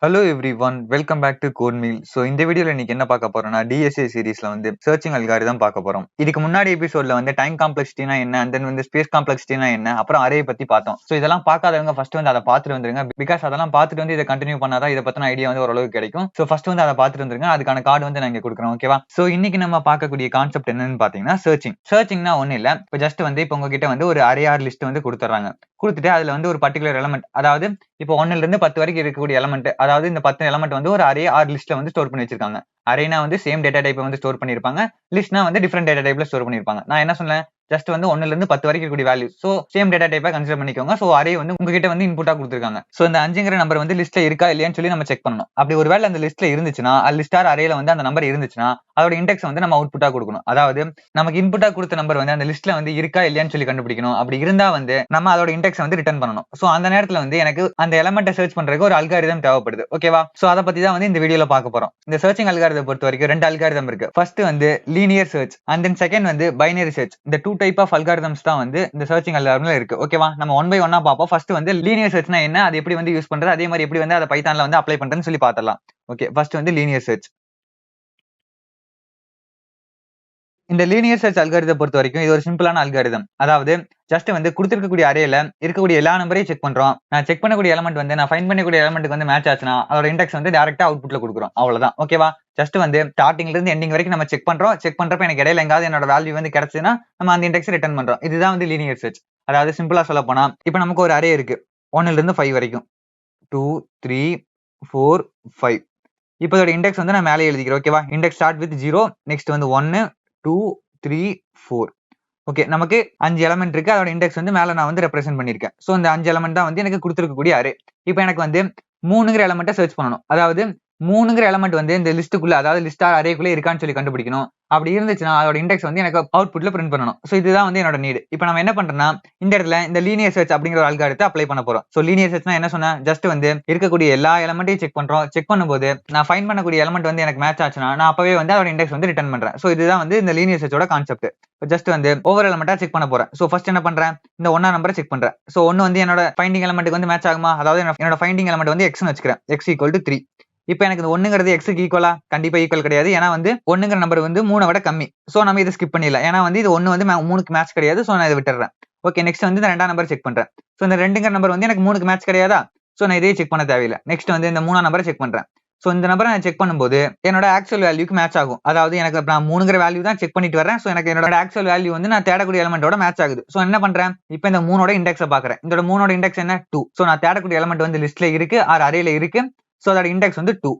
Hello everyone welcome back to code meal. So இந்த வீடியோல இன்னைக்கு என்ன பார்க்க போறோம்னா டிஎஸ்ஏ சீரிஸ்ல வந்து சர்ச்சிங் அல்காரிதம் பார்க்க போறோம். இதுக்கு முன்னாடி எபிசோட்ல வந்து டைம் காம்ப்ளெக்சிட்டினா என்ன, அண்ட் தென் வந்து ஸ்பேஸ் காம்ப்ளெக்சிட்டினா என்ன, அப்புறம் அரே பத்தி பார்த்தோம். ஸோ இதெல்லாம் பார்க்காதவங்க ஃபர்ஸ்ட் வந்து அதை பார்த்துட்டு வந்துருங்க. பிகாஸ் அதெல்லாம் பார்த்துட்டு வந்து இதை கண்டினியூ பண்ணாதான் இதை பத்தின ஐடியா வந்து ஓரளவுக்கு கிடைக்கும். ஸோ ஃபர்ஸ்ட் வந்து அதை பார்த்துட்டு வந்துருங்க. அதுக்கான கார்டு வந்து நான் இங்க கொடுக்குறேன். ஓகேவா? ஸோ இன்னைக்கு நம்ம பார்க்கக்கூடிய கான்செப்ட் என்னன்னு பாத்தீங்கன்னா சர்ச்சிங்னா ஒண்ணு இல்ல. இப்போ ஜஸ்ட் வந்து இப்போ உங்ககிட்ட வந்து ஒரு அரே ஆர் லிஸ்ட் வந்து கொடுத்துறாங்க. கொடுத்துட்டு அதுல வந்து ஒரு பர்டிகுலர் எலமெண்ட், அதாவது இப்போ 1ல இருந்து 10 வரைக்கும் இருக்கக்கூடிய எலமெண்ட், அதாவது இந்த 10 எலமெண்ட் வந்து ஒரு அரே ஆர் லிஸ்ட்ல வந்து ஸ்டோர் பண்ணி வச்சிருக்காங்க. அரேனா வந்து சேம் டேட்டா டைப் வந்து ஸ்டோர் பண்ணிருப்பாங்க. லிஸ்ட்னா வந்து டிஃபரெண்ட் டேட்டா டைப்ல ஸ்டோர் பண்ணிருப்பாங்க. நான் என்ன சொன்னேன், ஜஸ்ட் வந்து 1ல இருந்து 10 வரைக்கும் இருக்கக்கூடிய வேல்யூ, சோ சேம் டேட்டா டைப்பா கன்சிடர் பண்ணிக்கோங்க. சோ அரே வந்து உங்ககிட்ட வந்து இன்புட்டா கொடுத்திருக்காங்க. சோ இந்த 5ங்கிற நம்பர் வந்து லிஸ்ட்ல இருக்கா இல்லையான்னு சொல்லி நம்ம செக் பண்ணணும். அப்படி ஒருவேளை அந்த லிஸ்ட்ல இருந்துச்சுன்னா, லிஸ்ட் ஆர் அரேல வந்து அந்த நம்பர் இருந்துச்சுன்னா அதோட இண்டெக்ஸ் வந்து நம்ம அவுட்புட்டா கொடுக்கணும். அதாவது நமக்கு இன்புட்டா கொடுத்த நம்பர் வந்து அந்த லிஸ்ட்ல வந்து இருக்கா இல்லையான்னு சொல்லி கண்டுபிடிக்கணும். அப்படி இருந்தா வந்து நம்ம அதோட இண்டெக்ஸ் வந்து ரிட்டர்ன் பண்ணணும். சோ அந்த நேரத்துல வந்து எனக்கு அந்த எலமெண்ட்டை சர்ச் பண்றதுக்கு ஒரு அல்காரிதம் தேவைப்படுது. ஓகேவா? சோ அதை பத்தி தான் வந்து இந்த வீடியோல பார்க்க போறோம். இந்த சர்ச்சிங் அல்காரிதம் பொறுத்த வரைக்கும் ரெண்டு அல்காரிதம் இருக்கு. ஃபர்ஸ்ட் வந்து linear search and then second வந்து பைனரி சர்ச். இந்த டூ டைப் ஆஃப் அல்காரிதம்ஸ் தான் வந்து இந்த சர்ச்சிங் அல்காரிதம்ல இருக்கு. ஓகேவா? நம்ம ஒன் பை ஒன்னா பார்ப்போம். ஃபர்ஸ்ட் வந்து லீனியர் சர்ச்னா என்ன, அது எப்படி வந்து யூஸ் பண்றது, அதே மாதிரி எப்படி வந்து அதை பைத்தான்ல வந்து அப்ளை பண்றதுன்னு சொல்லி பார்த்தலாம். ஓகே, ஃபர்ஸ்ட் வந்து லீனியர் சர்ச். இந்த லீனியர் சர்ச் அல்காரிதம் பொறுத்த வரைக்கும் இது ஒரு சிம்பிளான அல்காரிதம். அதாவது ஜஸ்ட் வந்து கொடுத்திருக்கக்கூடிய அரேல இருக்கக்கூடிய எல்லா நம்பரையும் செக் பண்றோம். நான் செக் பண்ணக்கூடிய எலமெண்ட் வந்து நான் ஃபைண்ட் பண்ணக்கூடிய எலமெண்ட்டுக்கு வந்து மேட்ச் ஆச்சுன்னா அதோட இண்டெக்ஸ் வந்து டைரக்டா அவுட்புட்ல கொடுக்குறோம். அவ்வளவுதான். ஓகேவா? ஜஸ்ட் வந்து ஸ்டார்டிங்ல இருந்து எண்டிங் வரைக்கும் நம்ம செக் பண்றோம். செக் பண்றப்ப எனக்கு இடையில எங்காவது என்னோட வேல்யூ வந்து கிடைச்சதுன்னா நம்ம அந்த இண்டெக்ஸ் ரிட்டர்ன் பண்றோம். இதுதான் வந்து லீனியர் சர்ச். அதாவது சிம்பிளா சொல்ல போனா இப்போ நமக்கு ஒரு அரே இருக்கு 1ல இருந்து 5 வரைக்கும், 2 3 4 5. இப்போ இதோட இண்டெக்ஸ் வந்து நான் மேலே எழுதிக்கிறேன். ஓகேவா? இண்டெக்ஸ் ஸ்டார்ட் வித் 0, நெக்ஸ்ட் வந்து 1 2 3 4. ஓகே, நமக்கு 5 எலமெண்ட் இருக்கு. அதோட இண்டெக்ஸ் வந்து மேல நான் வந்து ரெப்ரசென்ட் பண்ணிருக்கேன். சோ இந்த 5 எலமெண்ட் தான் வந்து எனக்கு கொடுத்திருக்கக்கூடிய அரே. இப்போ எனக்கு வந்து 3ங்கிற எலமெண்ட்டை சர்ச் பண்ணணும். அதாவது 3ங்கிற எலமெண்ட் வந்து இந்த லிஸ்ட்டுக்குள்ள, அதாவது லிஸ்ட் அரேக்குள்ள இருக்கான்னு சொல்லி கண்டுபிடிக்கணும். அப்படி இருந்துச்சுன்னா அதோட இண்டெக்ஸ் வந்து எனக்கு அவுட்புட்ல பிரிண்ட் பண்ணணும். சோ இதுதான் வந்து என்னோட நீடு. இப்போ நம்ம என்ன பண்றோம்னா இந்த இடத்துல இந்த லீனியர் சர்ச் அப்படிங்கிற ஒரு அல்காரிதத்தை அப்ளை பண்ண போறோம். சோ லீனியர் சர்ச்னா என்ன சொன்னா, ஜஸ்ட் வந்து இருக்கக்கூடிய எல்லா எலமெண்ட்டையும் செக் பண்றோம். செக் பண்ணும்போது நான் ஃபைண்ட் பண்ணக்கூடிய எலமெண்ட் வந்து எனக்கு மேட்ச் ஆச்சுன்னா நான் அப்பவே வந்து அதோட இண்டெக்ஸ் வந்து ரிட்டர்ன் பண்றேன். சோ இதுதான் வந்து இந்த லீனியர் சர்ச்சோட கான்செப்ட். ஜஸ்ட் வந்து ஒவ்வொரு எலமெண்டா செக் பண்ண போறேன். சோ ஃபர்ஸ்ட் என்ன பண்றேன், இந்த 1 நம்பரை செக் பண்றேன். சோ 1 வந்து என்னோட ஃபைண்டிங் எலமெண்ட்டுக்கு வந்து மேட்ச் ஆகுமா, அதாவது என்னோட ஃபைண்டிங் எலமெண்ட் வந்து x னு வச்சுக்கிறேன். x = 3. இப்போ எனக்கு இந்த 1ங்கிறது x க்கு ஈக்குவலா, கண்டிப்பா ஈக்குவல் கிடையாது. ஏன்னா வந்து 1ங்கிற நம்பர் வந்து 3 விட கம்மி. சோ நம்ம இதை ஸ்கிப் பண்ணிடலாம். ஏன்னா வந்து இது 1 வந்து 3க்கு மேட்ச் கிடையாது. சோ நான் இதை விட்டுறேன். ஓகே, நெக்ஸ்ட் வந்து இந்த 2ஆம் நம்பர் செக் பண்றேன். சோ இந்த 2ங்கிற நம்பர் வந்து எனக்கு 3க்கு மேட்ச் கிடையாதா. சோ நான் இதையே செக் பண்ண தேவையில்லை. நெக்ஸ்ட் வந்து இந்த 3ஆம் நம்பரை செக் பண்றேன். சோ இந்த நம்பரை நான் செக் பண்ணும்போது என்னோட ஆக்சுவல் வேல்யூக்கு மேட்ச் ஆகும். அதாவது எனக்கு நான் 3ங்கிற வேல்யூ தான் செக் பண்ணிட்டு வரேன். சோ எனக்கு என்னோட ஆக்சுவல் வேல்யூ வந்து நான் தேடக்கூடிய எலமெண்டோட மேட்ச் ஆகுது. சோ என்ன பண்றேன், இப்போ இந்த 3ஓட இண்டெக்ஸை பாக்குறேன். இந்த 3ஓட இண்டெக்ஸ் என்ன, 2. சோ நான் தேடக்கூடிய எலமெண்ட் வந்து லிஸ்ட்ல இருக்கு ஆர் அரேல இருக்கு. சோ அதோட இண்டெக்ஸ் வந்து 2.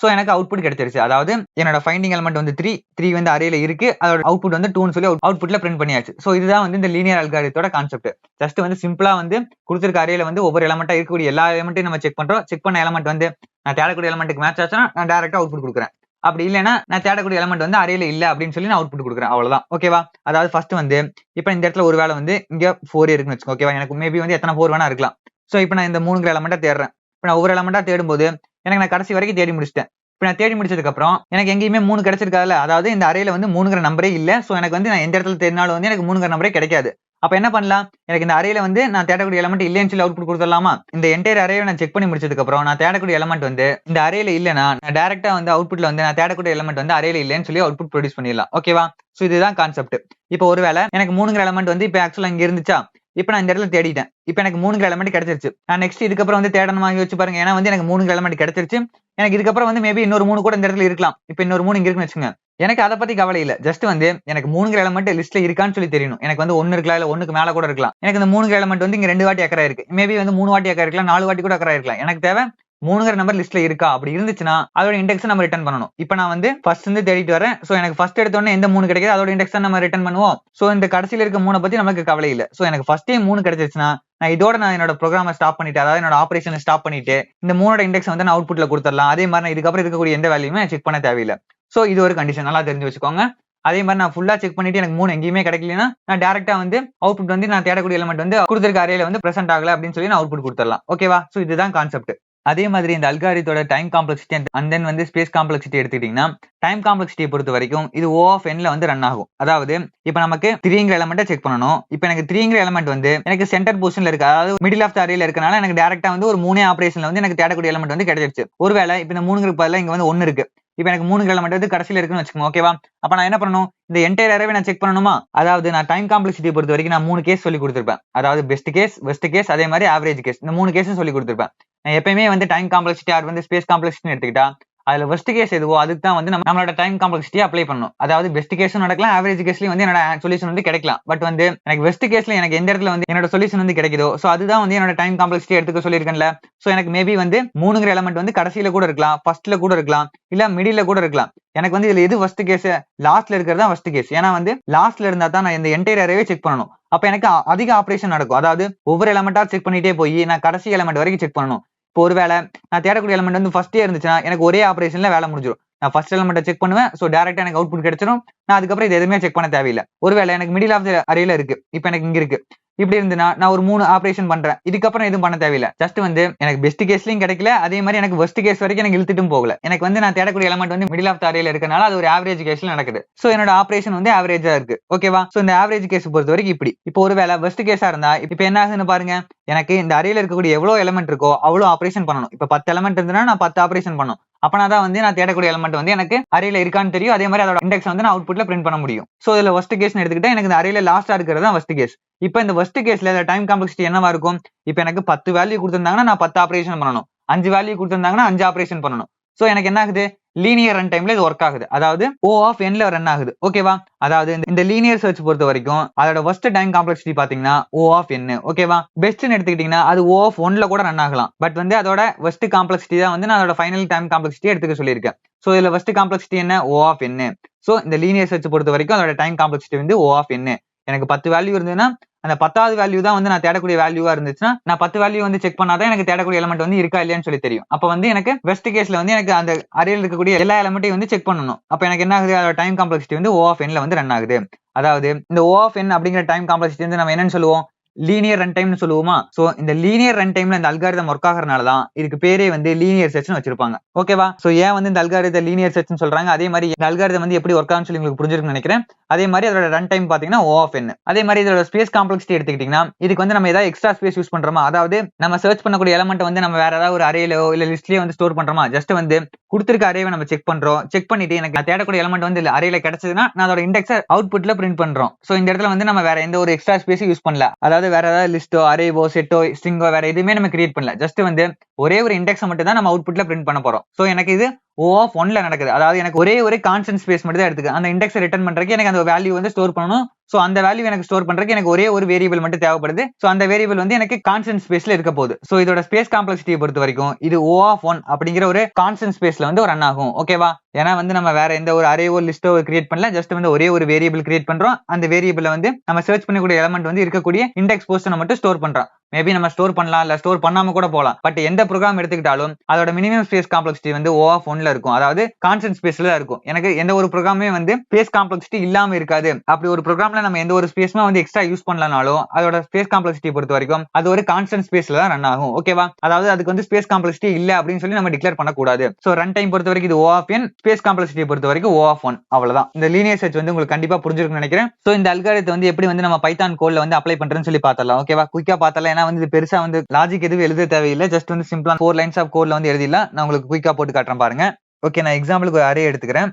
சோ எனக்கு அவுட்புட் கிடைச்சிருச்சு. அதாவது என்னோட ஃபைண்டிங் எலமெண்ட் வந்து 3 வந்து அரேல இருக்கு. அதோட அவுட்புட் வந்து 2ன்னு சொல்லி அவுட்புட்ல பிரிண்ட் பண்ணியாச்சு. சோ இதுதான் வந்து இந்த லீனியர் அல்காரிதத்தோட கான்செப்ட். ஜஸ்ட் வந்து சிம்பிளா வந்து கொடுத்திருக்க அரேல வந்து ஒவ்வொரு எலமெண்டா இருக்கக்கூடிய எல்லா எலமெண்ட்டையும் நம்ம செக் பண்றோம். செக் பண்ண எலமெண்ட் வந்து நான் தேடக்கூடிய எலமெண்ட்டுக்கு மேட்ச் ஆச்சுன்னா நான் டைரக்டா அவுட்புட் கொடுக்குறேன். அப்படி இல்லைன்னா நான் தேடக்கூடிய எலமெண்ட் வந்து அரேல இல்ல அப்படின்னு சொல்லி நான் அவுட்புட் கொடுக்குறேன். அவ்வளவுதான். ஓகேவா? அதாவது ஃபர்ஸ்ட் வந்து இப்போ இந்த இடத்துல ஒரு வேளை வந்து இங்க 4 இருக்குன்னு வச்சுக்கோ. ஓகேவா? எனக்கு மேபி வந்து எத்தனை 4 வேணா இருக்கலாம். சோ இப்போ நான் இந்த 3ங்கிற எலமெண்டா தேடுறேன். இப்போ நான் ஒவ்வொரு எலமெண்டா தேடும்போது எனக்கு நான் கடைசி வரைக்கும் தேடி முடிச்சிட்டேன். இப்போ நான் தேடி முடிச்சதுக்கு அப்புறம் எனக்கு எங்கேயுமே 3 கிடைச்சிருக்காதுல்ல. அதாவது இந்த அரேல வந்து 3ங்கிற நம்பரே இல்ல. சோ எனக்கு வந்து நான் எந்த இடத்துல தேடினாலும் வந்து எனக்கு 3ங்கிற நம்பரே கிடைக்காது. அப்ப என்ன பண்ணலாம், எனக்கு இந்த அரேல வந்து நான் தேடக்கூடிய எலமெண்ட் இல்லைன்னு சொல்லி அவுட்புட் கொடுத்துடலாமா. இந்த என்டையர் அரேவை நான் செக் பண்ணி முடிச்சதுக்கு அப்புறம் நான் தேடக்கூடிய எலமெண்ட் வந்து இந்த அரேல இல்லைன்னா நான் டைரக்டா வந்து அவுட்புட்ல வந்து நான் தேடக்கூடிய எலமெண்ட் வந்து அரேல இல்லைன்னு சொல்லி அவுட்புட் ப்ரொடியூஸ் பண்ணிடலாம். ஓகேவா? சோ இதுதான் கான்செப்ட். இப்போ ஒருவேளை எனக்கு 3ங்கிற எலமெண்ட் வந்து இப்போ ஆக்சுவலா இங்க இருந்துச்சா, இப்போ நான் இந்த இடத்துல தேடிட்டேன். இப்போ எனக்கு 3ங்கிற எலமெண்ட் கிடைச்சிருச்சு. நான் நெக்ஸ்ட் இதுக்கப்புறம் வந்து தேடணுமா யோசிச்சு பாருங்க. ஏன்னா வந்து எனக்கு 3ங்கிற எலமெண்ட் கிடைச்சிருச்சு. எனக்கு இதுக்கப்புறம் வந்து மேபி இன்னொரு 3 கூட இந்த இடத்துல இருக்கலாம். இப்போ இன்னொரு 3 இங்க இருக்குன்னு வச்சுங்க. எனக்கு அதை பத்தி கவலை இல்ல. ஜஸ்ட் வந்து எனக்கு 3ங்கிற எலமெண்ட் லிஸ்ட்ல இருக்கான்னு சொல்லி தெரியணும். எனக்கு வந்து 1 இருக்கலாம், இல்ல 1க்கு மேல கூட இருக்கலாம். எனக்கு இந்த 3ங்கிற எலமெண்ட் வந்து இங்க 2 வாட்டி அக்கறை இருக்கு. மேபி வந்து 3 வாட்டி அக்கறை இருக்கலாம், 4 வாட்டி கூட அக்கறை இருக்கலாம். எனக்கு தேவை 3ங்கிற நம்பர் லிஸ்ட்ல இருக்கா. அப்படி இருந்துச்சுன்னா அதோட இண்டெக்ஸ் நம்ம ரிட்டர்ன் பண்ணணும். இப்போ நான் வந்து ஃபர்ஸ்ட் இருந்து தேடிட்டு வரேன். சோ எனக்கு ஃபர்ஸ்ட் எடுத்த உடனே எந்த 3 கிடைக்குது அதோட இண்டெக்ஸ் தான் நம்ம ரிட்டர்ன் பண்ணுவோம். சோ இந்த கடைசியில இருக்க 3 பத்தி நமக்கு கவலை இல்ல. சோ எனக்கு ஃபர்ஸ்டே 3 கிடைச்சிருச்சுன்னா நான் என்னோட ப்ரோக்ராமை ஸ்டாப் பண்ணிட்டு, அதாவது என்னோட ஆபரேஷனை ஸ்டாப் பண்ணிட்டு இந்த 3ஓட இண்டெக்ஸ் வந்து நான் அவுட்புட்ல கொடுத்துடலாம். அதே மாதிரி நான் இதுக்கப்புறம் இருக்கக்கூடிய எந்த வேல்யூமே செக் பண்ண தேவையில்லை. சோ இது ஒரு கண்டிஷன், நல்லா தெரிஞ்சு வச்சுக்கோங்க. அதே மாதிரி நான் ஃபுல்லா செக் பண்ணிட்டு எனக்கு 3 எங்கேயுமே கிடைக்கலனா நான் டைரக்டா வந்து அவுட்புட் வந்து நான் தேடக்கூடிய எலிமெண்ட் வந்து கொடுத்திருக்க அரேல வந்து பிரசன்ட் ஆகல அப்படின்னு சொல்லி நான் அவுட்புட் கொடுத்துடலாம். ஓகேவா? சோ இதுதான் கான்செப்ட். அதே மாதிரி இந்த அல்காரிதத்தோட டைம் காம்ப்ளெக்சிட்டி அண்ட் தென் வந்து ஸ்பேஸ் காம்ப்ளெக்சிட்டி எடுத்துக்கிட்டீங்கன்னா டைம் காம்ப்ளெக்சிட்டியை பொறுத்த வரைக்கும் இது O of n ல வந்து ரன் ஆகும். அதாவது இப்ப நமக்கு 3ங்கிற எலமெண்ட்டை செக் பண்ணணும். இப்ப எனக்கு 3ங்கிற எலமெண்ட் வந்து எனக்கு சென்டர் பொசிஷன்ல இருக்கு, அதாவது மிடில் ஆஃப் த அரேல இருக்கனால எனக்கு டைரக்டா வந்து ஒரு 3 ஆபரேஷன்ல வந்து எனக்கு தேடக்கூடிய எலமெண்ட் வந்து கிடைச்சிருச்சு. ஒருவேளை இப்ப இந்த 3ங்கிறது பதிலா இங்க வந்து 1 இருக்கு. இப்ப எனக்கு 3 எலமெண்ட் வந்து கடைசியில இருக்குன்னு வச்சுக்கோங்க. ஓகேவா? அப்ப நான் என்ன பண்ணணும், இந்த என்டையர் அரேவை நான் செக் பண்ணணுமா? அதாவது நான் டைம் காம்ப்ளெக்சிட்டியை பொறுத்த வரைக்கும் நான் 3 கேஸ் சொல்லி கொடுத்திருப்பேன். அதாவது பெஸ்ட் கேஸ், வெஸ்ட் கேஸ், அதே மாதிரி ஆவரேஜ் கேஸ், இந்த 3 கேஸும் சொல்லி கொடுத்திருப்பேன். நான் எப்பயுமே வந்து டைம் காம்ப்ளெக்சிட்டி ஆர் வந்து ஸ்பேஸ் காம்ப்ளெக்சிட்டி எடுத்துக்கிட்டா அதுல வெஸ்ட் கேஸ் எதுவோ அதுக்கு தான் வந்து நம்மளோட டைம் காம்ப்ளெக்சிட்டி அப்ளை பண்ணணும். அதாவது பெஸ்ட் கேஸும் நடக்கலாம், ஆவரேஜ் கேஸ்லயும் வந்து என்னோட சொல்யூஷன் வந்து கிடைக்கலாம். பட் வந்து எனக்கு வெஸ்ட் கேஸ்ல எனக்கு எந்த இடத்துல வந்து என்னோட சொல்யூஷன் வந்து கிடைக்குதோ சோ அதுதான் வந்து என்னோட டைம் காம்ப்ளெக்சிட்டி எடுத்துக்க சொல்லியிருக்கேன்ல. சோ எனக்கு மேபி வந்து 3ங்கிற எலமெண்ட் வந்து கடைசியில கூட இருக்கலாம், ஃபர்ஸ்ட்ல கூட இருக்கலாம், இல்ல மிடில்ல கூட இருக்கலாம். எனக்கு வந்து இதுல எது ஃபர்ஸ்ட் கேஸ், லாஸ்ட்ல இருக்கிறது தான் ஃபர்ஸ்ட் கேஸ். ஏன்னா வந்து லாஸ்ட்ல இருந்தா தான் நான் இந்த என்டையர் அரேவே செக் பண்ணணும். அப்ப எனக்கு அதிக ஆபரேஷன் நடக்கும். அதாவது ஒவ்வொரு எலமெண்டா செக் பண்ணிட்டே போய் நான் கடைசி எலமெண்ட் வரைக்கும் செக் பண்ணணும். இப்போ ஒருவேளை நான் தேடக்கூடிய எலமெண்ட் வந்து ஃபர்ஸ்டே இருந்துச்சுன்னா எனக்கு ஒரே ஆபரேஷன்ல வேலை முடிஞ்சிடும். நான் ஃபர்ஸ்ட் எலமெண்ட்டை செக் பண்ணுவேன், சோ டைரக்டா எனக்கு அவுட்புட் கிடைச்சிடும். நான் அதுக்கப்புறம் இது எதுவுமே செக் பண்ண தேவையில்லை. ஒருவேளை எனக்கு மிடில் ஆஃப் த அரேல இருக்கு, இப்போ எனக்கு இங்க இருக்கு, இப்படி இருந்துன்னா நான் ஒரு 3 ஆபரேஷன் பண்றேன், இதுக்கப்புறம் எதுவும் பண்ண தேவையில்லை. ஜஸ்ட் வந்து எனக்கு பெஸ்ட் கேஸ்லயும் கிடைக்கல, அதே மாதிரி எனக்கு வெஸ்ட் கேஸ் வரைக்கும் எனக்கு இழுத்துட்டும் போகல. எனக்கு வந்து நான் தேடக்கூடிய எலமெண்ட் வந்து மிடில் ஆஃப் த அரேல இருக்கனால அது ஒரு ஆவரேஜ் கேஸ்ல நடக்குது. சோ என்னோட ஆபரேஷன் வந்து ஆவரேஜா இருக்கு. ஓகேவா? சோ இந்த ஆவரேஜ் கேஸ் பொறுத்த வரைக்கும் இப்படி. இப்போ ஒருவேளை வெஸ்ட் கேஸா இருந்தா இப்போ என்ன ஆகுதுன்னு பாருங்க, எனக்கு இந்த அரேல இருக்கக்கூடிய எவ்வளவு எலமெண்ட் இருக்கோ அவ்வளவு ஆபரேஷன் பண்ணணும். இப்ப 10 எலமெண்ட் இருந்ததுன்னா நான் 10 ஆபரேஷன் பண்ணணும். அப்பனாதான் வந்து நான் தேடக்கூடிய எலமெண்ட் வந்து எனக்கு அரேல இருக்கான்னு தெரியும், அதே மாதிரி அதோட இண்டெக்ஸ் வந்து நான் அவுட்புட்ல பிரிண்ட் பண்ண முடியும். சோ இதுல ஃபர்ஸ்ட் கேஸ் எடுத்துக்கிட்டா எனக்கு இந்த அரேல லாஸ்டா இருக்கிறது தான் ஃபர்ஸ்ட் கேஸ். இப்போ இந்த ஃபர்ஸ்ட் கேஸ்ல டைம் காம்ப்ளெக்சிட்டி என்னவா இருக்கும்? இப்போ எனக்கு 10 வேல்யூ கொடுத்திருந்தாங்கன்னா நான் 10 ஆபரேஷன் பண்ணணும், 5 வேல்யூ கொடுத்திருந்தாங்கன்னா 5 ஆபரேஷன் பண்ணணும். சோ எனக்கு என்ன ஆகுது, லீனியர் ரன் டைம்ல இது ஒர்க் ஆகுது. அதாவது O of n ல ரன் ஆகுது. ஓகேவா? அதாவது இந்த லீனியர் சர்ச் பொறுத்த வரைக்கும் அதோட ஃபர்ஸ்ட் டைம் காம்ப்ளெக்சிட்டி பாத்தீங்கன்னா O of n. ஓகேவா? பெஸ்ட்னு எடுத்துக்கிட்டீங்கன்னா அது O of 1 ல கூட ரன் ஆகலாம். பட் வந்து அதோட ஃபர்ஸ்ட் காம்ப்ளெக்சிட்டி தான் வந்து நான் அதோட ஃபைனல் டைம் காம்ப்ளெக்சிட்டி எடுத்துக்க சொல்லியிருக்கேன். சோ இதுல ஃபர்ஸ்ட் காம்ப்ளெக்சிட்டி என்ன? O of n. சோ இந்த லீனியர் சர்ச் பொறுத்த வரைக்கும் அதோட டைம் காம்ப்ளெக்சிட்டி வந்து O of n. எனக்கு 10 வேல்யூ இருந்ததுன்னா அந்த 10வது வேல்யூ தான் வந்து நான் தேடக்கூடிய வேல்யூவா இருந்துச்சுன்னா நான் 10 வேல்யூ வந்து செக் பண்ணாதான் எனக்கு தேடக்கூடிய எலமெண்ட் வந்து இருக்கா இல்லையான்னு சொல்லி தெரியும். அப்ப வந்து எனக்கு பெஸ்ட் கேஸ்ல வந்து எனக்கு அந்த அரேல இருக்கக்கூடிய எல்லா எலமெண்ட்டையும் வந்து செக் பண்ணணும். அப்ப எனக்கு என்ன ஆகுது, அதோட டைம் காம்ப்ளெக்சிட்டி வந்து O of n ல வந்து ரன் ஆகுது. அதாவது இந்த O of n அப்படிங்கிற டைம் காம்ப்ளெக்சிட்டி வந்து நம்ம என்னன்னு சொல்லுவோம், லீனியர் ரன் டைம்னு சொல்லுவோமா? சோ இந்த லீனியர் ரன் டைம்ல இந்த அல்காரிதம் ஒர்க் ஆகறனால தான் இதுக்கு பேரே வந்து லீனியர் சர்ச்னு வச்சிருப்பாங்க. ஓகேவா? சோ ஏன் வந்து இந்த அல்காரிதம் லீனியர் சர்ச்னு சொல்றாங்க, அதே மாதிரி இந்த அல்காரிதம் வந்து எப்படி ஒர்க் ஆகும்னு சொல்லி உங்களுக்கு புரிஞ்சிருக்கும்னு நினைக்கிறேன். அதே மாதிரி அதோட ரன் டைம் பாத்தீங்கன்னா O of n. அதே மாதிரி இதோட ஸ்பேஸ் காம்ப்ளெக்சிட்டி எடுத்துக்கிட்டீங்கன்னா இதுக்கு வந்து நம்ம ஏதாவது எக்ஸ்ட்ரா ஸ்பேஸ் யூஸ் பண்றோமா? அதாவது நம்ம சர்ச் பண்ணக்கூடிய எலமெண்ட் வந்து நம்ம வேற ஏதாவது ஒரு அரேலோ இல்ல லிஸ்ட்லயோ வந்து ஸ்டோர் பண்றோமா? ஜஸ்ட் வந்து கொடுத்திருக்க அரேவை நம்ம செக் பண்றோம், செக் பண்ணிட்டு எனக்கு தேடக்கூடிய எலமெண்ட் வந்து அரேல கிடைச்சதுன்னா நான் அதோட இண்டெக்ஸை அவுட்புட்ல பிரிண்ட் பண்றோம். சோ இந்த இடத்துல வந்து நம்ம வேற எந்த ஒரு எக்ஸ்ட்ரா ஸ்பேஸ் யூஸ் பண்ணல. அதாவது வேற ஏதாவது லிஸ்டோ அரேவோ செட்டோ ஸ்ட்ரிங்கோ வேற எதுவுமே நம்ம கிரியேட் பண்ணல. ஜஸ்ட் வந்து ஒரே ஒரு இண்டெக்ஸ் மட்டும் தான் நம்ம அவுட்புட்ல பிரிண்ட் பண்ண போறோம். சோ எனக்கு இது O of 1 ல நடக்குது. அதாவது எனக்கு ஒரே ஒரு கான்ஸ்டன்ட் ஸ்பேஸ் மட்டும் தான் எடுத்துக்கு அந்த இண்டெக்ஸை ரிட்டர்ன் பண்றதுக்கு எனக்கு அந்த வேல்யூ வந்து ஸ்டோர் பண்ணணும். சோ அந்த வேல்யூ எனக்கு ஸ்டோர் பண்றதுக்கு எனக்கு ஒரே ஒரு வேரியபிள் மட்டும் தேவைப்படுது. சோ அந்த வேரியபிள் வந்து எனக்கு கான்ஸ்டன்ட் ஸ்பேஸ்ல இருக்க போகுது. சோ இதோட ஸ்பேஸ் காம்ப்ளெக்சிட்டியை பொறுத்த வரைக்கும் இது O of 1 அப்படிங்கிற ஒரு கான்ஸ்டன்ட் ஸ்பேஸ்ல வந்து ரன் ஆகும். ஓகேவா? ஏன்னா வந்து நம்ம வேற எந்த ஒரு அரேவோ லிஸ்டோ கிரியேட் பண்ணல, ஜஸ்ட் வந்து ஒரே ஒரு வேரியபிள் கிரியேட் பண்றோம். அந்த வேரியபிள்ல வந்து நம்ம சர்ச் பண்ணக்கூடிய எலமெண்ட் வந்து இருக்கக்கூடிய இண்டெக்ஸ் பொசிஷனை மட்டும் ஸ்டோர் பண்றோம். மேபி நம்ம ஸ்டோர் பண்ணலாம், இல்ல ஸ்டோர் பண்ணாம கூட போலாம். பட் எந்த ப்ரோக்ராம் எடுத்துக்கிட்டாலும் அதோட மினிமம் ஸ்பேஸ் காம்ப்ளெக்சிட்டி வந்து O of 1 ல இருக்கும். அதாவது கான்ஸ்டன்ட் ஸ்பேஸ்ல தான் இருக்கும். எனக்கு எந்த ஒரு ப்ரோக்ராமே வந்து ஸ்பேஸ் காம்ப்ளெக்சிட்டி இல்லாம இருக்காது. அப்படி ஒரு ப்ரோக்ராம்ல நம்ம எந்த ஒரு ஸ்பேஸ்மா வந்து எக்ஸ்ட்ரா யூஸ் பண்ணலனாலும் அதோட ஸ்பேஸ் காம்ப்ளெக்சிட்டி பொறுத்த வரைக்கும் அது ஒரு கான்ஸ்டன்ட் ஸ்பேஸ்ல தான் ரன் ஆகும். ஓகேவா? அதாவது அதுக்கு வந்து ஸ்பேஸ் காம்ப்ளெக்சிட்டி இல்ல அப்படின்னு சொல்லி நம்ம டிக்ளேர் பண்ணக்கூடாது. சோ ரன் டைம் பொறுத்த வரைக்கும் இது O of n, space complexity பொறுத்த வரைக்கும் O of 1. அவ்வளவுதான். இந்த லீனியர் சர்ச் வந்து உங்களுக்கு கண்டிப்பா புரிஞ்சிருக்கும்னு நினைக்கிறேன். சோ இந்த அல்காரிதத்தை வந்து எப்படி வந்து நம்ம பைத்தான் கோட்ல வந்து அப்ளை பண்றேன்னு சொல்லி பார்த்தலாம். ஓகேவா? குயிக்கா பார்த்தலாம். ஏன்னா வந்து இது பெருசா வந்து லாஜிக் எதுவும் எழுத தேவையில்லை. ஜஸ்ட் வந்து சிம்பிளா 4 லைன்ஸ் ஆஃப் கோட்ல வந்து எழுதிடலாம். நான் உங்களுக்கு குயிக்கா போட்டு காட்டுறேன் பாருங்க. ஓகே, நான் எக்ஸாம்பிளுக்கு ஒரு அரே எடுத்துக்கிறேன்.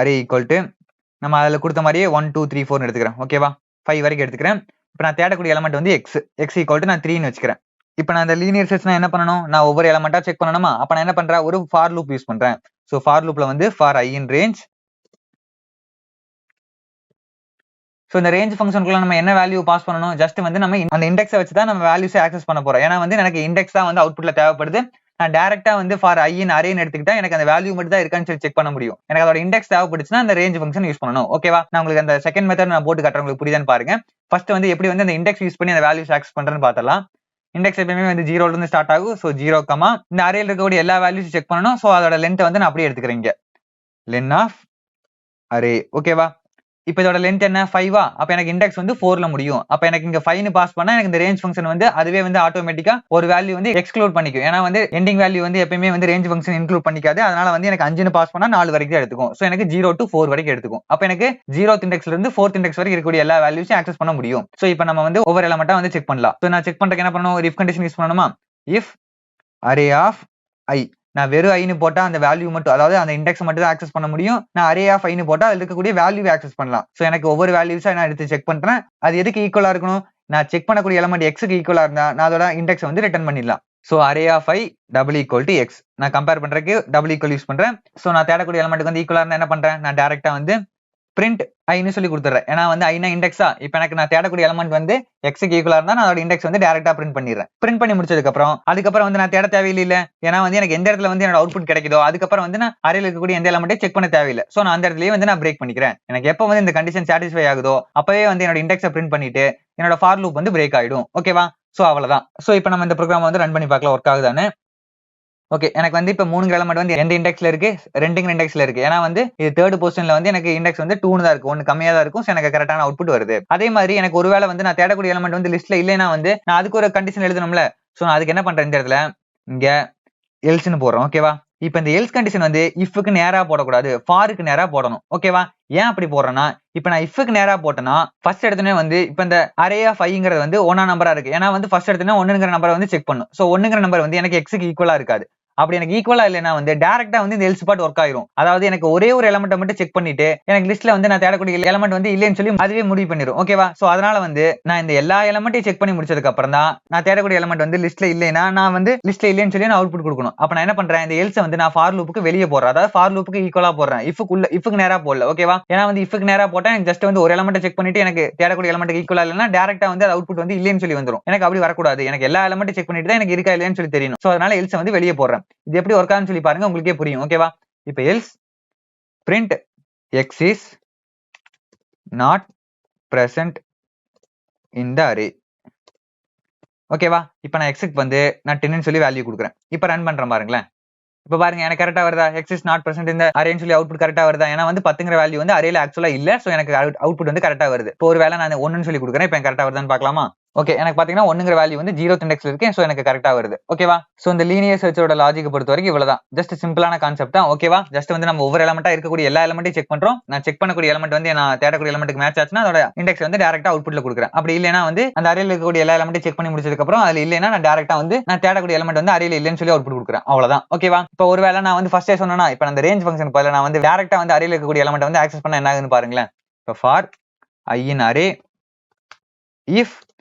அரே ஈக்குவல் டு நம்ம அதுல கொடுத்த மாதிரியே 1 2 3 4 எடுத்துக்கிறேன். ஓகேவா? 5 வரைக்கும் எடுத்துக்கிறேன். இப்போ நான் தேடக்கூடிய எலமெண்ட் வந்து x ஈக்குவல் டு நான் 3ன்னு வச்சுக்கிறேன். இப்போ நான் இந்த லீனியர் சர்ச்னா என்ன பண்ணணும், நான் ஒவ்வொரு எலமெண்டா செக் பண்ணணுமா? அப்ப நான் என்ன பண்றேன், ஒரு ஃபார் லூப் யூஸ் பண்றேன். சோ ஃபார் லூப்ல வந்து for I in range. So இந்த ரேஞ்ச் ஃபங்க்ஷனுக்குள்ள நம்ம என்ன வேல்யூ பாஸ் பண்ணணும், ஜஸ்ட் வந்து நம்ம அந்த இண்டெக்ஸை வச்சு தான் நம்ம வேல்யூஸை ஆக்சஸ் பண்ண போறோம். ஏன்னா வந்து எனக்கு இண்டெக்ஸ் தான் வந்து அவுட்புட்ல தேவைப்படுது. நான் டைரக்டா வந்து ஃபார் I in அரேன்னு எடுத்துக்கிட்டா எனக்கு அந்த வேல்யூ மட்டும் தான் இருக்கான்னு சொல்லி செக் பண்ண முடியும். எனக்கு அதோட இண்டெக்ஸ் தேவைப்படுச்சுன்னா அந்த ரேஞ்ச் ஃபங்க்ஷன் யூஸ் பண்ணணும். ஓகேவா? நான் உங்களுக்கு அந்த செகண்ட் மெத்தட் நான் போட்டு காட்டுறேன், உங்களுக்கு புரியுதான்னு பாருங்க. ஃபர்ஸ்ட் வந்து எப்படி வந்து அந்த இண்டெக்ஸ் யூஸ் பண்ணி அந்த வேல்யூஸ் ஆக்சஸ் பண்றேன்னு பார்த்தலாம். இண்டெக்ஸ் எப்பவுமே வந்து 0ல இருந்து ஸ்டார்ட் ஆகும். சோ 0, இந்த அரேல இருக்கக்கூடிய எல்லா வேல்யூஸும் செக் பண்ணணும். சோ அதோட லென்த் வந்து நான் அப்படியே எடுத்துக்கிறேன். இங்க லென் ஆஃப் அரே. ஓகேவா? இப்போ இதோட லென்த் என்ன 5 அப்ப எனக்கு இண்டெக்ஸ் வந்து 4ல முடியும். அப்ப எனக்கு இங்க 5 னு பாஸ் பண்ணா எனக்கு இந்த ரேஞ்ச் ஃபங்க்ஷன் வந்து அதுவே வந்து ஆட்டோமேட்டிக்கா ஒரு வேல்யூ வந்து எக்ஸ்க்ளூட் பண்ணிக்கும். ஏன்னா வந்து எண்டிங் வேல்யூ வந்து எப்பவுமே வந்து ரேஞ்ச் ஃபங்க்ஷன் இன்க்ளூட் பண்ணிக்காது. அதனால வந்து எனக்கு 5 னு பாஸ் பண்ணா 4 வரைக்கும் எடுத்துக்கும். சோ எனக்கு 0 to 4 வரைக்கும் எடுத்துக்கும். அப்ப எனக்கு 0th இண்டெக்ஸ்ல இருந்து 4th இண்டெக்ஸ் வரைக்கும் இருக்கக்கூடிய எல்லா வேல்யூஸையும் ஆக்சஸ் பண்ண முடியும். சோ இப்போ நம்ம வந்து ஒவ்வொரு எலிமெண்டா வந்து செக் பண்ணலாம். சோ நான் செக் பண்றதுக்கு என்ன பண்ணணும்? ஒரு if கண்டிஷன் யூஸ் பண்ணணுமா? if array of I நான் வெறும் ஐன்னு போட்டா அந்த வேல்யூ மட்டும், அதாவது அந்த இண்டெக்ஸ் மட்டும் தான் ஆக்சஸ் பண்ண முடியும். நான் அரே ஆஃப் ஐன்னு போட்டா அதுல இருக்கக்கூடிய வேல்யூவை ஆக்சஸ் பண்ணலாம். சோ எனக்கு ஒவ்வொரு வேல்யூஸா நான் எடுத்து செக் பண்றேன். அது எதுக்கு ஈக்குவலா இருக்கணும்? நான் செக் பண்ணக்கூடிய எலிமெண்ட் எக்ஸ்க்கு ஈக்குவலா இருந்தா நான் அதோட இண்டெக்ஸ் வந்து ரிட்டர்ன் பண்ணிடலாம். So array of i double equal to x நான் கம்பேர் பண்றதுக்கு டபுள் ஈக்குவல் யூஸ் பண்றேன். சோ நான் தேடக்கூடிய எலிமெண்ட் வந்து ஈக்குவலா இருந்தா என்ன பண்றேன்? நான் டைரக்டா வந்து print ஐன்னு சொல்லி கொடுத்துறேன். ஏன்னா வந்து ஐனா இண்டெக்ஸா, இப்போ எனக்கு நான் தேடக்கூடிய எலிமெண்ட் வந்து எக்ஸ்க்கு ஈக்குவலா இருந்தா நான் அதோட இண்டெக்ஸ் வந்து டைரக்டா பிரிண்ட் பண்ணிடுறேன். பிரிண்ட் பண்ணி முடிச்சதுக்கு அதுக்கப்புறம் வந்து நான் தேட தேவையில்லை. ஏன்னா வந்து எனக்கு எந்த இடத்துல வந்து என்னோட அவுட்புட் கிடைக்குதோ அதுக்கப்புறம் வந்து நான் அரேல இருக்கக்கூடிய எந்த எலிமெண்ட்டையும் செக் பண்ண தேவையில்லை. சோ நான் அந்த இடத்துலயே வந்து நான் பிரேக் பண்ணிக்கிறேன். எனக்கு எப்போ வந்து இந்த கண்டிஷன் சாட்டிஸ்ஃபை ஆகுதோ அப்பவே வந்து என்னோட இண்டெக்ஸை பிரிண்ட் பண்ணிட்டு என்னோட ஃபார் லூப் வந்து பிரேக் ஆயிடும். ஓகேவா? சோ அவ்வளவுதான். சோ இப்போ நம்ம இந்த ப்ரோக்ராம் வந்து ரன் பண்ணி பார்க்கலாம் ஒர்க் ஆகுதானே. ஓகே, எனக்கு வந்து இப்போ 3 எலிமெண்ட் வந்து எந்த இண்டெக்ஸ்ல இருக்கு? 2 இண்டெக்ஸ்ல இருக்கு. ஏன்னா வந்து இது தேர்ட் பொசிஷன்ல வந்து எனக்கு இண்டெக்ஸ் வந்து 2 தான் இருக்கு. 1 கம்மியா தான் இருக்கும். சோ எனக்கு கரெக்டான அவுட்புட் வருது. அதே மாதிரி எனக்கு ஒருவேளை வந்து நான் தேடக்கூடிய எலிமெண்ட் வந்து லிஸ்ட்ல இல்லைன்னா வந்து நான் அதுக்கு ஒரு கண்டிஷன் எழுதணும்ல. சோ நான் அதுக்கு என்ன பண்றேன்? இந்த இடத்துல இங்க எல்ஸ்னு போடுறோம். ஓகேவா? இப்போ இந்த எல்ஸ் கண்டிஷன் வந்து இஃப்க்கு நேரா போடக்கூடாது, ஃபாருக்கு நேரா போடணும். ஓகேவா? ஏன் அப்படி போடுறேன்னா, இப்போ நான் இஃப்க்கு நேரா போட்டேன்னா ஃபர்ஸ்ட் எடுத்தனே வந்து இப்போ இந்த அரே ஆஃப் ஐங்கிறது வந்து 1 நம்பரா இருக்கு. ஏன்னா வந்து ஃபர்ஸ்ட் எடுத்தனே 1ங்கிற நம்பரை வந்து செக் பண்ணும். சோ 1ங்கிற நம்பர் வந்து எனக்கு எக்ஸ்க்கு ஈக்குவலா இருக்காது. அப்படி எனக்கு ஈக்குவலா இல்லைன்னா வந்து டைரக்டா வந்து இந்த எல்ஸ் பார்ட் ஒர்க் ஆயிரும். அதாவது எனக்கு ஒரே ஒரு எலிமெண்ட் மட்டும் செக் பண்ணிட்டு எனக்கு லிஸ்ட்ல வந்து நான் தேடக்கூடிய எலிமெண்ட் வந்து இல்லைன்னு சொல்லி அதுவே முடிவு பண்ணிரும். ஓகேவா? சோ அதனால வந்து நான் இந்த எல்லா எலிமெண்ட்டையும் செக் பண்ணி முடிச்சதுக்கு அப்புறம் தான் நான் தேடக்கூடிய எலிமெண்ட் வந்து லிஸ்ட்ல இல்லைன்னா நான் வந்து லிஸ்ட்ல இல்லைன்னு சொல்லி நான் அவுட்புட் கொடுக்கணும். அப்ப நான் என்ன பண்றேன்? இந்த எல்ஸ் வந்து நான் ஃபார் லூப்புக்கு வெளியே போடுறேன். அதாவது ஃபார் லூப்புக்கு ஈக்குவலா போடுறேன். இஃப்க்கு நேரா போடல. ஓகேவா? ஏன்னா வந்து இஃப்க்கு நேரா போட்டா எனக்கு ஜஸ்ட் வந்து ஒரு எலிமெண்ட் செக் பண்ணிட்டு எனக்கு தேடக்கூடிய எலிமெண்ட் ஈக்குவலா இல்லைன்னா டைரக்டா வந்து அவுட்புட் வந்து இல்லைன்னு சொல்லி வந்துரும். எனக்கு அப்படி வரக்கூடாது. எனக்கு எல்லா எலிமெண்ட்டையும் செக் பண்ணிட்டு தான் எனக்கு இருக்கா இல்லையான்னு சொல்லி தெரியணும். சோ அதனால எல்ஸ் வந்து வெளியே போடுறேன். இது எப்படி ஒர்க் ஆகும்னு சொல்லி பாருங்க, உங்களுக்கே புரியும். ஓகேவா? இப்போ else print x is not present in the array. ஓகேவா? இப்போ நான் x க்கு வந்து நான் 10 ன்னு சொல்லி வேல்யூ கொடுக்குறேன். இப்போ ரன் பண்றேன் பாருங்களேன். இப்போ பாருங்க எனக்கு கரெக்டா வருதா? x is not present in the array ன்னு சொல்லி அவுட்புட் கரெக்டா வருதா? ஏன்னா வந்து 10ங்கிற வேல்யூ வந்து அரேல ஆக்சுவலா இல்ல. சோ எனக்கு அவுட்புட் வந்து கரெக்டா வருது. இப்போ ஒரு வேளை நான் 1ன்னு சொல்லி கொடுக்குறேன். இப்போ கரெக்டா வருதான்னு பார்க்கலாமா? ஓகே, எனக்கு பாத்தீங்கன்னா 1ங்கிற வேல்யூ வந்து 0th இண்டெக்ஸ்ல இருக்கு. சோ எனக்கு கரெக்டா வருது. ஓகேவா? சோ இந்த லீனியர் சர்ச்சோட லாஜிக் பொறுத்த வரைக்கும் இவ்வளவுதான். ஜஸ்ட் சிம்பிளான கான்செப்ட் தான். ஓகேவா? ஜஸ்ட் வந்து நம்ம ஒவ்வொரு எலிமெண்டா இருக்கக்கூடிய எல்லா எலிமெண்ட்டையும் செக் பண்றோம். நான் செக் பண்ணக்கூடிய எலிமெண்ட் வந்து நான் தேடக்கூடிய எலிமெண்ட்க்கு மேட்ச் ஆச்சுன்னா அதோட இண்டெக்ஸ் வந்து டைரக்டா அவுட்புட்ல கொடுக்குறேன். அப்படி இல்லைன்னா வந்து அந்த அரேல இருக்கக்கூடிய எல்லா எலிமெண்ட்டையும் செக் பண்ணி முடிச்சதுக்கு அப்புறம் அதுல இல்லைன்னா நான் டைரக்டா வந்து நான் தேடக்கூடிய எலிமெண்ட் வந்து அரேல இல்லைன்னு சொல்லி அவுட்புட் கொடுக்குறேன். அவ்வளவுதான். ஓகேவா? இப்போ ஒருவேளை நான் வந்து ஃபர்ஸ்டே சொன்னேன்னா இப்போ அந்த ரேஞ்ச் ஃபங்க்ஷன் பதிலா நான் வந்து டைரக்டா வந்து அரேல இருக்கக்கூடிய எலிமெண்ட் வந்து ஆக்சஸ் பண்ண என்ன ஆகுதுன்னு பாருங்களேன். இப்போ for i in array if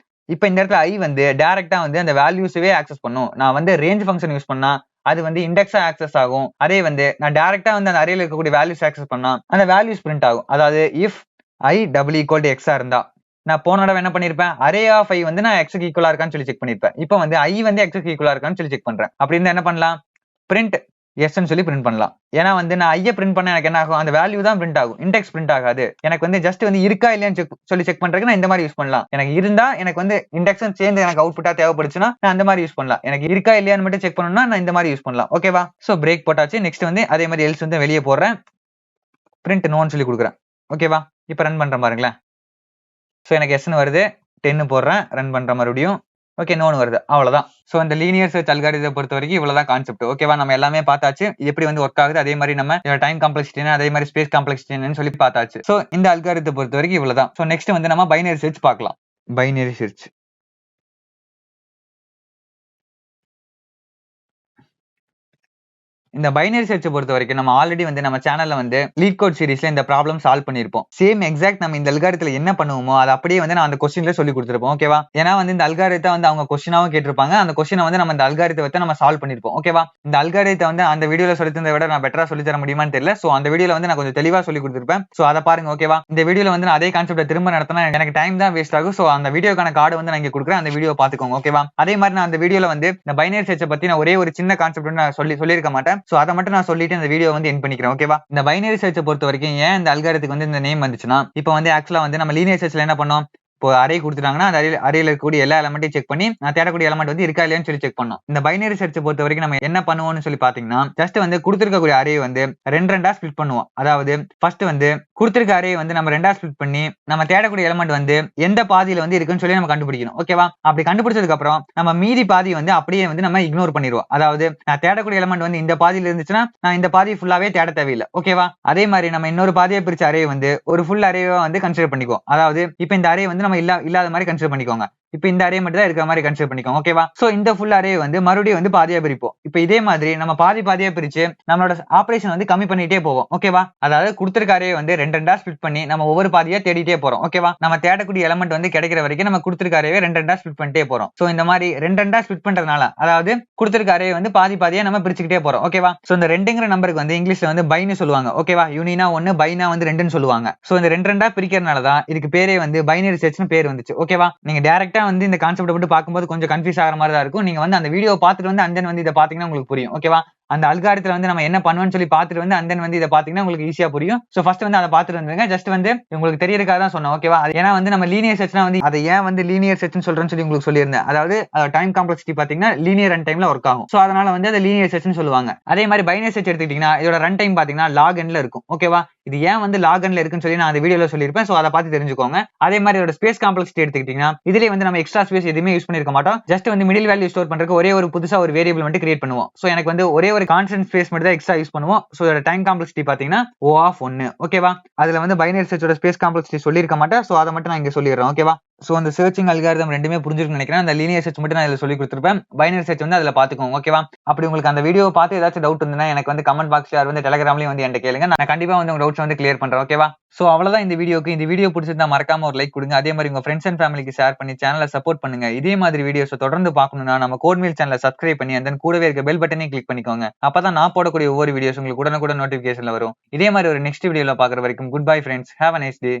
இப்போ இந்த இடத்துல ஐ வந்து டைரக்டா வந்து அந்த வேல்யூஸவே ஆக்சஸ் பண்ணும். நான் வந்து ரேஞ்ச் ஃபங்க்ஷன் யூஸ் பண்ணா அது வந்து இண்டெக்ஸா ஆக்சஸ் ஆகும். அதே வந்து நான் டைரக்டா வந்து அந்த அரேல இருக்கக்கூடிய வேல்யூஸ் ஆக்சஸ் பண்ணா அந்த வேல்யூஸ் பிரிண்ட் ஆகும். அதாவது if i double equal to எக்ஸா இருந்தா நான் போன தடவை என்ன பண்ணிருப்பேன்? அரே ஆஃப் ஐ வந்து நான் எக்ஸ்க்கு ஈக்குவலா இருக்கான்னு சொல்லி செக் பண்ணிருப்பேன். இப்போ வந்து ஐ வந்து எக்ஸ்க்கு ஈக்குவலா இருக்கான்னு சொல்லி செக் பண்றேன். அப்படி இருந்தா என்ன பண்ணலாம்? பிரிண்ட் எஸ்ன்னு சொல்லி பிரிண்ட் பண்ணலாம். ஏன்னா வந்து நான் ஐய பிரிண்ட் பண்ண எனக்கு என்ன ஆகும்? அந்த வேல்யூ தான் பிரிண்ட் ஆகும், இண்டெக்ஸ் பிரிண்ட் ஆகாது. எனக்கு வந்து ஜஸ்ட் வந்து இருக்கா இல்லையான்னு சொல்லி செக் பண்றதுக்கு நான் இந்த மாதிரி யூஸ் பண்ணலாம். எனக்கு இருந்தா எனக்கு வந்து இண்டெக்ஸும் சேர்ந்து எனக்கு அவுட்புட்டா தேவைப்படுச்சுன்னா நான் அந்த மாதிரி யூஸ் பண்ணலாம். எனக்கு இருக்கா இல்லையான்னு மட்டும் செக் பண்ணணும்னா நான் இந்த மாதிரி யூஸ் பண்ணலாம். ஓகேவா? சோ பிரேக் போட்டாச்சு. நெக்ஸ்ட் வந்து அதே மாதிரி எல்ஸ் வந்து வெளியே போடுறேன். பிரிண்ட் நோன்னு சொல்லி கொடுக்குறேன். ஓகேவா? இப்போ ரன் பண்ற பாருங்களேன். சோ எனக்கு எஸ்ன்னு வருது, 10 போடுறேன், ரன் பண்ற மறுபடியும். ஓகே, நோன் வருது. அவ்வளவுதான். சோ இந்த லீனியர் சர்ச் அல்காரிதத்தை பொறுத்த வரைக்கும் இவ்வளவுதான் கான்செப்ட். ஓகேவா? நம்ம எல்லாமே பார்த்தாச்சு. இது எப்படி வந்து ஒர்க் ஆகுது, அதே மாதிரி நம்ம டைம் காம்ப்ளெக்சிட்டி அதே மாதிரி ஸ்பேஸ் காம்ப்ளெக்சிட்டி சொல்லி பார்த்தாச்சு. சோ இந்த அல்காரிதத்தை பொறுத்த வரைக்கும் இவ்வளவுதான். சோ நெக்ஸ்ட் வந்து நம்ம பைனரி சர்ச் பார்க்கலாம். பைனரி சர்ச் இந்த பைனரி சர்ச்சை பொறுத்த வரைக்கும் நம்ம ஆல்ரெடி வந்து நம்ம சேனல்ல வந்து லீட் கோட் சீரிஸ்ல இந்த ப்ராப்ளம் சால்வ் பண்ணிருப்போம். சேம் எக்ஸாக்ட் நம்ம இந்த அல்காரிதத்துல என்ன பண்ணுவோமோ அது அப்படியே வந்து நான் அந்த கொஸ்டின்ல சொல்லி கொடுத்துருப்போம். ஓகேவா? ஏன்னா வந்து இந்த அல்காரிதத்தை வந்து அவங்க கொஸ்டினாவும் கேட்டிருப்பாங்க. அந்த கொஸ்டினை வந்து நம்ம இந்த அல்காரிதத்தை வச்சு நம்ம சால்வ் பண்ணிருப்போம். ஓகேவா? இந்த அல்காரிதத்தை வந்து அந்த வீடியோல சொல்லி தந்ததை விட நான் பெட்டரா சொல்லி தர முடியுமான்னு தெரியல. சோ அந்த வீடியோல வந்து நான் கொஞ்சம் தெளிவா சொல்லி கொடுத்துருப்பேன். சோ அதை பாருங்க. ஓகேவா? இந்த வீடியோல வந்து நான் அதே கான்செப்ட் திரும்ப நடத்தினா எனக்கு டைம் தான் வேஸ்ட் ஆகும். சோ அந்த வீடியோக்கான கார்டு வந்து நான் இங்க கொடுக்குறேன். அந்த வீடியோ பாத்துக்கோங்க. ஓகேவா? அதே மாதிரி நான் அந்த வீடியோல வந்து இந்த பைனரி சர்ச்சை பத்தி நான் ஒரே ஒரு சின்ன கான்செப்ட் நான் சொல்லியிருக்க மாட்டேன். சோ அதை மட்டும் நான் சொல்லிட்டு இந்த வீடியோ வந்து எண்ட் பண்ணிக்கிறேன். ஓகேவா? இந்த பைனரி சர்ச்சை பொறுத்த வரைக்கும் ஏன் இந்த அல்காரிதத்துக்கு வந்து இந்த நேம் வந்துச்சுன்னா, இப்போ வந்து ஆக்சுவலா வந்து நம்ம லீனியர் சர்ச்ல என்ன பண்ணோம்? இப்போ அரே கொடுத்துட்டாங்கன்னா அந்த அரேல இருக்கக்கூடிய எல்லா எலமெண்ட்டையும் செக் பண்ணி நான் தேடக்கூடிய எலமெண்ட் வந்து இருக்கா இல்லையான்னு சொல்லி செக் பண்ணோம். இந்த பைனரி சர்ச் பொறுத்த வரைக்கும் நம்ம என்ன பண்ணுவோம்னு சொல்லி பாத்தீங்கன்னா, ஜஸ்ட் வந்து கொடுத்திருக்கக்கூடிய அரே வந்து ரெண்டா ஸ்பிளிட் பண்ணுவோம். அதாவது ஃபர்ஸ்ட் வந்து கொடுத்திருக்க அரே வந்து நம்ம ரெண்டா ஸ்பிளிட் பண்ணி நம்ம தேடக்கூடிய எலமெண்ட் வந்து எந்த பாதியில வந்து இருக்குன்னு சொல்லி நம்ம கண்டுபிடிக்கணும். ஓகேவா? அப்படி கண்டுபிடிச்சதுக்கு அப்புறம் நம்ம மீதி பாதி வந்து அப்படியே வந்து நம்ம இக்னோர் பண்ணிடுவோம். அதாவது நான் தேடக்கூடிய எலமெண்ட் வந்து இந்த பாதியில இருந்துச்சுன்னா நான் இந்த பாதி ஃபுல்லாவே தேட தேவையில்லை. ஓகேவா? அதே மாதிரி நம்ம இன்னொரு பாதியை பிரிச்ச அரே வந்து ஒரு ஃபுல் அரேவா வந்து கன்சிடர் பண்ணிக்குவோம். அதாவது இப்ப இந்த அரே வந்து நம்ம இல்லாத மாதிரி கன்சிடர் பண்ணிக்கோங்க. இப்ப இந்த அரே மட்டும் தான் இருக்கிற மாதிரி கன்சிடர் பண்ணிக்கோங்க. ஓகேவா? சோ இந்த ஃபுல் அரே வந்து மறுபடியும் வந்து பாதியா பிரிப்போம். இப்ப இதே மாதிரி நம்ம பாதியா பிரிச்சு நம்மளோட ஆபரேஷன் வந்து கம்மி பண்ணிட்டே போவோம். ஓகேவா? அதாவது கொடுத்திருக்க அரே வந்து ரெண்டா ஸ்பிளிட் பண்ணி நம்ம ஒவ்வொரு பாதியா தேடிட்டே போறோம். ஓகேவா? நம்ம தேடக்கூடிய எலமெண்ட் வந்து கிடைக்கிற வரைக்கும் நம்ம கொடுத்திருக்க அரேவை ரெண்டா ஸ்பிளிட் பண்ணிட்டே போறோம். சோ இந்த மாதிரி ரெண்டா ஸ்பிளிட் பண்றதுனால அதாவது கொடுத்திருக்க அரே வந்து பாதியா நம்ம பிரிச்சுக்கிட்டே போறோம். ஓகேவா? சோ இந்த ரெண்டுங்கிற நம்பருக்கு வந்து இங்கிலீஷ்ல வந்து பைன்னு சொல்லுவாங்க. ஓகேவா? யூனினா 1 பைனா வந்து 2ன்னு சொல்லுவாங்க. சோ இந்த ரெண்டா பிரிக்கிறதுனால தான் இதுக்கு பேரே வந்து பைனரி சர்ச்னு பேர் வந்துச்சு. ஓகேவா? நீங்க டைரக்டா வந்து இந்த கான்செப்ட் மட்டும் பார்க்கும்போது கொஞ்சம் கன்ஃபியூஸ் ஆகிற மாதிரி தான் இருக்கும். நீங்க வந்து அந்த வீடியோ பார்த்துட்டு வந்து அண்ட் தென் வந்து இதை பாத்தீங்கன்னா உங்களுக்கு புரியும். ஓகேவா? அந்த அல்காரிதத்துல வந்து நம்ம என்ன பண்ணுவோம்னு சொல்லி பார்த்துட்டு வந்து அண்ட் தென் வந்து இதை பாத்தீங்கன்னா உங்களுக்கு ஈஸியா புரியும். சோ ஃபர்ஸ்ட் வந்து அதை பார்த்துட்டு வந்துருங்க. ஜஸ்ட் வந்து உங்களுக்கு தெரியறதுக்காக தான் சொன்னேன். ஓகேவா? ஏன்னா வந்து நம்ம லீனியர் சர்ச்னா வந்து அதை ஏன் வந்து லீனியர் சர்ச்னு சொல்றேன்னு சொல்லி உங்களுக்கு சொல்லியிருந்தேன். அதாவது டைம் காம்ப்ளெக்சிட்டி பாத்தீங்கன்னா லீனியர் ரன் டைம்ல ஒர்க் ஆகும். சோ அதனால வந்து அதை லீனியர் சர்ச்னு சொல்லுவாங்க. அதே மாதிரி பைனரி சர்ச் எடுத்துக்கிட்டீங்கன்னா இதோட ரன் டைம் பாத்தீங்கன்னா லாக் எண்ட்ல இருக்கும். ஓகேவா? இது ஏன் வந்து லாக் எண்ட்ல இருக்குன்னு சொல்லி நான் அந்த வீடியோல சொல்லியிருப்பேன். சோ அதை பார்த்து தெரிஞ்சுக்கோங்க. அதே மாதிரி இதோட ஸ்பேஸ் காம்ப்ளெக்சிட்டி எடுத்துக்கிட்டீங்கன்னா இதுலயே வந்து நம்ம எக்ஸ்ட்ரா ஸ்பேஸ் எதுவுமே யூஸ் பண்ணிருக்க மாட்டோம். ஜஸ்ட் வந்து மிடில் வேல்யூ ஸ்டோர் பண்றதுக்கு ஒரே ஒரு புதுசா ஒரு வேரியபிள் வந்து கிரியேட் பண்ணுவோம். சோ எனக்கு வந்து ஒரே ஒரு கான்ஸ்டன்ட் ஸ்பேஸ் மட்டும் தான் எக்ஸ்ட்ரா யூஸ் பண்ணுவோம். சோ இதோட டைம் காம்ப்ளெக்சிட்டி பாத்தீங்கன்னா O(1). ஓகேவா? அதுல வந்து பைனரி சர்ச்சோட ஸ்பேஸ் காம்ப்ளெக்சிட்டி சொல்லியிருக்க மாட்டேன். சோ அதை மட்டும் நான் இங்க சொல்லிடுறேன். ஓகேவா? சோ அந்த சர்ச்சிங் அல்காரிதம் ரெண்டுமே புரிஞ்சிருக்குன்னு நினைக்கிறேன். அந்த லீனியர் சர்ச் மட்டும் நான் இதுல சொல்லி கொடுத்திருப்பேன். பைனரி சர்ச் வந்து அதுல பாத்துக்கோங்க. ஓகேவா? அப்படி உங்களுக்கு அந்த வீடியோ பார்த்து ஏதாச்சும் டவுட் இருந்ததுன்னா எனக்கு வந்து கமெண்ட் பாக்ஸ்ல வந்து டெலிகிராம்லயும் வந்து என்கிட்ட கேளுங்க. நான் கண்டிப்பா வந்து உங்க டவுட்ஸ் வந்து கிளியர் பண்றேன். ஓகேவா? சோ அவ்வளவுதான் இந்த வீடியோக்கு. இந்த வீடியோ பிடிச்சிருந்தா மறக்காம ஒரு லைக் கொடுங்க. அதே மாதிரி உங்க ஃப்ரெண்ட்ஸ் அண்ட் ஃபேமிலிக்கு ஷேர் பண்ணி சேனலை சப்போர்ட் பண்ணுங்க. இதே மாதிரி வீடியோஸ் தொடர்ந்து பார்க்கணும்னா நம்ம கோட்மீல் சேனலை சப்ஸ்கிரைப் பண்ணி அந்த கூடவே இருக்க பெல் பட்டனையும் கிளிக் பண்ணிக்கோங்க. அப்பதான் நான் போடக்கூடிய ஒவ்வொரு வீடியோஸ் உங்களுக்கு உடனுக்குடன் நோட்டிபிகேஷன்ல வரும். இதே மாதிரி ஒரு நெக்ஸ்ட் வீடியோல பாக்குற வரைக்கும் good bye friends. Have a nice day.